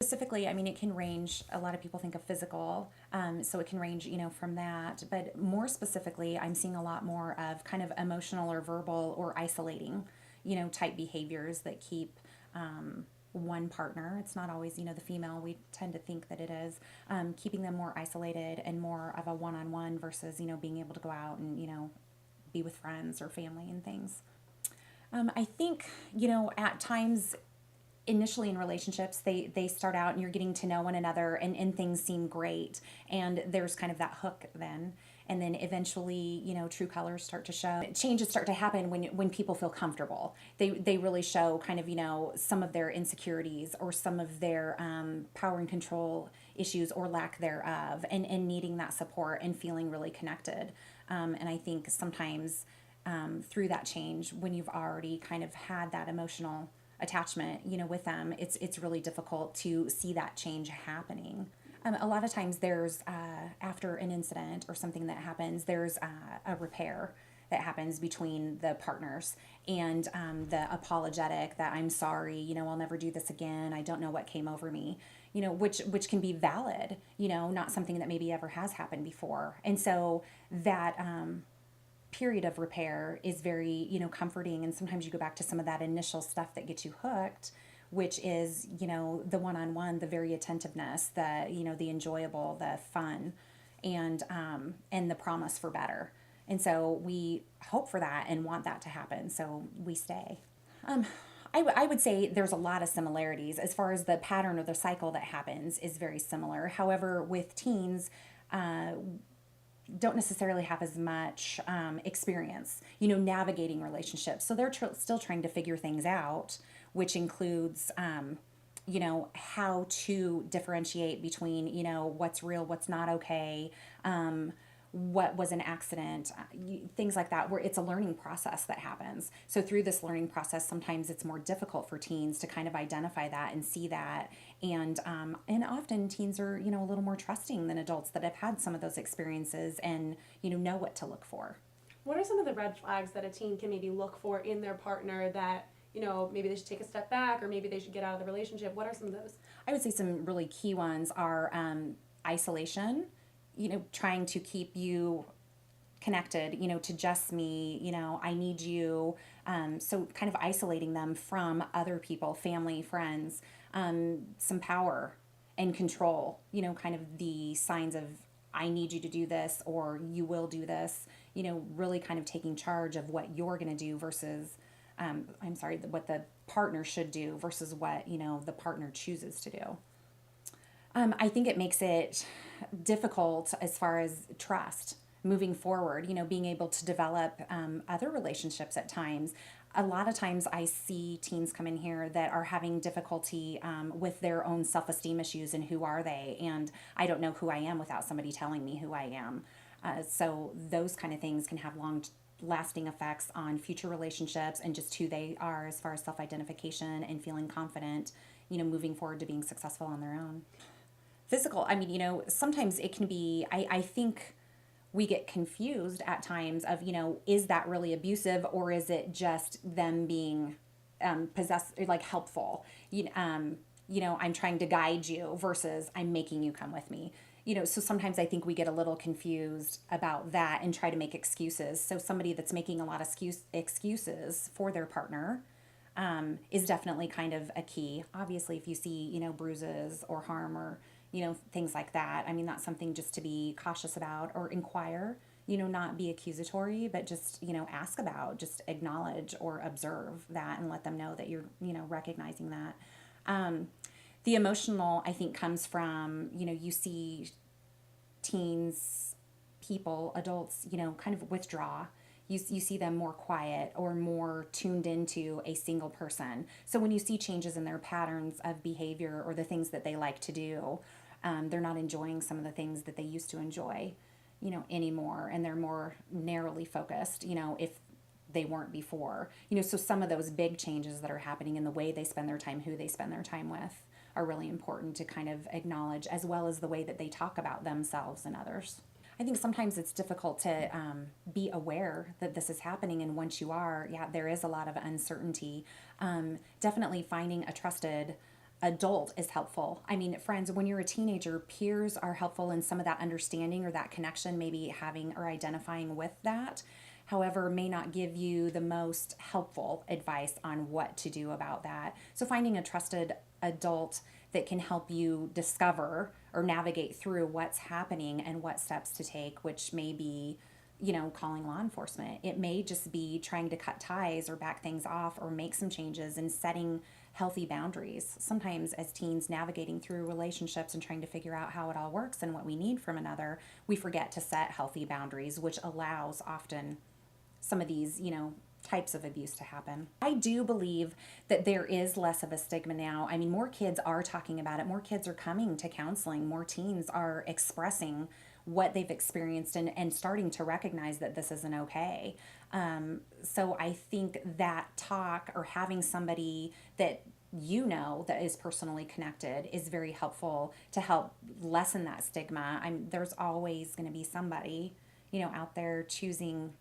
Specifically, I mean, it can range, a lot of people think of physical, so it can range, from that. But more specifically, I'm seeing a lot more of kind of emotional or verbal or isolating, type behaviors that keep one partner. It's not always, the female. We tend to think that it is, keeping them more isolated and more of a one on one versus, being able to go out and, be with friends or family and things. I think, at times initially in relationships they start out and you're getting to know one another and things seem great and there's kind of that hook then, and then eventually true colors start to show. Changes start to happen when people feel comfortable. They really show kind of some of their insecurities or some of their power and control issues or lack thereof, and needing that support and feeling really connected. And I think sometimes through that change, when you've already kind of had that emotional attachment, with them, it's really difficult to see that change happening. A lot of times there's after an incident or something that happens, there's a repair that happens between the partners, and the apologetic that I'm sorry, I'll never do this again. I don't know what came over me, which can be valid, not something that maybe ever has happened before, and so that period of repair is very, comforting. And sometimes you go back to some of that initial stuff that gets you hooked, which is, the one-on-one, the very attentiveness, the enjoyable, the fun, and the promise for better. And so we hope for that and want that to happen. So we stay. I would say there's a lot of similarities as far as the pattern or the cycle that happens is very similar. However, with teens, don't necessarily have as much experience, navigating relationships. So they're still trying to figure things out, which includes, how to differentiate between, what's real, what's not okay, what was an accident, things like that, where it's a learning process that happens. So through this learning process, sometimes it's more difficult for teens to kind of identify that and see that. And often teens are, a little more trusting than adults that have had some of those experiences and, know what to look for. What are some of the red flags that a teen can maybe look for in their partner that, maybe they should take a step back or maybe they should get out of the relationship? What are some of those? I would say some really key ones are isolation, trying to keep you connected, to just me, I need you. So kind of isolating them from other people, family, friends, some power and control, kind of the signs of I need you to do this or you will do this, really kind of taking charge of what you're going to do versus, what the partner should do versus what, the partner chooses to do. I think it makes it difficult as far as trust moving forward, being able to develop other relationships at times. A lot of times I see teens come in here that are having difficulty with their own self-esteem issues and who are they, and I don't know who I am without somebody telling me who I am. So those kind of things can have long lasting effects on future relationships and just who they are as far as self-identification and feeling confident, moving forward to being successful on their own. Physical, I mean, sometimes it can be, I think we get confused at times of, is that really abusive or is it just them being possessed, like helpful? I'm trying to guide you versus I'm making you come with me. So sometimes I think we get a little confused about that and try to make excuses. So somebody that's making a lot of excuses for their partner is definitely kind of a key. Obviously, if you see, bruises or harm or, things like that, I mean, that's something just to be cautious about or inquire, not be accusatory, but just, ask about, just acknowledge or observe that and let them know that you're, recognizing that. The emotional, I think, comes from, you see teens, people, adults, kind of withdraw. You see them more quiet or more tuned into a single person. So when you see changes in their patterns of behavior or the things that they like to do, they're not enjoying some of the things that they used to enjoy, anymore. And they're more narrowly focused, if they weren't before. So some of those big changes that are happening in the way they spend their time, who they spend their time with, are really important to kind of acknowledge, as well as the way that they talk about themselves and others. I think sometimes it's difficult to be aware that this is happening, and once you are, yeah, there is a lot of uncertainty. Definitely finding a trusted adult is helpful. I mean, friends, when you're a teenager, peers are helpful in some of that understanding or that connection, maybe having or identifying with that. However, may not give you the most helpful advice on what to do about that. So, finding a trusted adult that can help you discover or navigate through what's happening and what steps to take, which may be, calling law enforcement. It may just be trying to cut ties or back things off or make some changes and setting healthy boundaries. Sometimes, as teens navigating through relationships and trying to figure out how it all works and what we need from another, we forget to set healthy boundaries, which allows often some of these, types of abuse to happen. I do believe that there is less of a stigma now. I mean, more kids are talking about it, more kids are coming to counseling, more teens are expressing what they've experienced and starting to recognize that this isn't okay. So I think that talk or having somebody that that is personally connected is very helpful to help lessen that stigma. There's always going to be somebody, out there choosing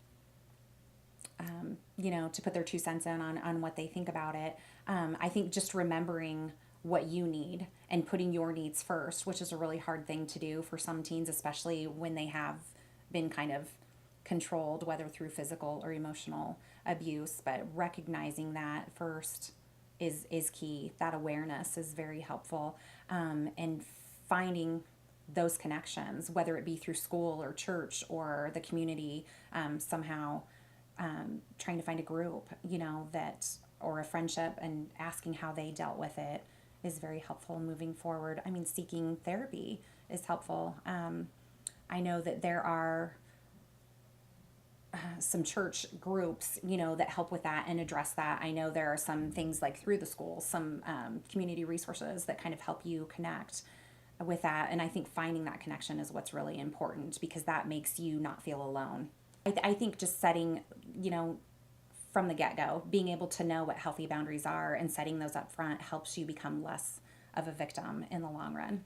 to put their 2 cents in on what they think about it. I think just remembering what you need and putting your needs first, which is a really hard thing to do for some teens, especially when they have been kind of controlled, whether through physical or emotional abuse. But recognizing that first is key. That awareness is very helpful, and finding those connections, whether it be through school or church or the community, somehow trying to find a group, that or a friendship and asking how they dealt with it is very helpful moving forward. I mean, seeking therapy is helpful. I know that there are some church groups, that help with that and address that. I know there are some things like through the schools, some community resources that kind of help you connect with that. And I think finding that connection is what's really important because that makes you not feel alone. I think just setting, from the get-go, being able to know what healthy boundaries are and setting those up front helps you become less of a victim in the long run.